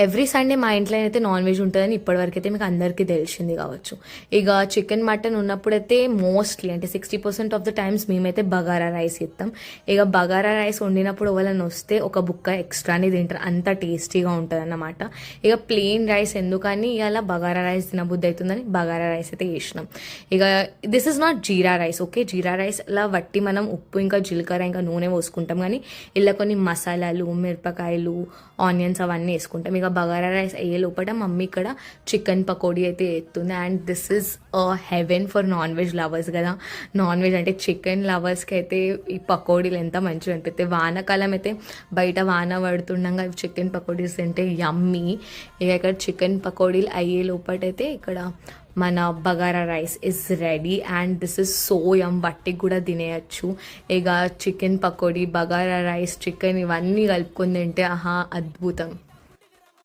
Every Sunday మా ఇంట్లో అయితే నాన్ వెజ్ ఉంటుందని ఇప్పటివరకు అయితే మీకు అందరికీ తెలిసింది కావచ్చు. ఇక చికెన్ మటన్ ఉన్నప్పుడైతే మోస్ట్లీ అంటే 60% ఆఫ్ ద టైమ్స్ మేమైతే బగారా రైస్ ఇస్తాం. ఇక బగారా రైస్ వండినప్పుడు ఎవరైనా వస్తే ఒక బుక్క ఎక్స్ట్రానే తింటారు, అంత టేస్టీగా ఉంటుంది అన్నమాట. ఇక ప్లెయిన్ రైస్ ఎందుకని ఇలా బగారా రైస్ తినబుద్ధి అవుతుందని బగారా రైస్ అయితే చేసినాం. ఇక this is not jeera rice, okay. Jeera rice అలా వట్టి మనం ఉప్పు ఇంకా జీలకర్ర ఇంకా నూనె పోసుకుంటాం, కానీ ఇలా కొన్ని మసాలాలు, మిరపకాయలు, ఆనియన్స్ అవన్నీ వేసుకుంటాం. ఇక బగారా రైస్ అయ్యే లోపల మమ్మీ ఇక్కడ చికెన్ పకోడీ అయితే ఎత్తుంది. And this is heaven for non veg lovers కదా. నాన్ వెజ్ అంటే చికెన్ లవర్స్కి అయితే ఈ పకోడీలు ఎంత మంచిగా అనిపిస్తాయి. వానాకాలం అయితే బయట వాన పడుతుండగా చికెన్ పకోడీస్ తింటే యమ్మీ. ఇక ఇక్కడ చికెన్ పకోడీలు అయ్యే లోపటైతే ఇక్కడ మన bagara rice is ready. And this is so yum, బట్టికి కూడా తినేయచ్చు. ఇక chicken pakodi, bagara rice, chicken ఇవన్నీ కలుపుకొని తింటే ఆహా అద్భుతం.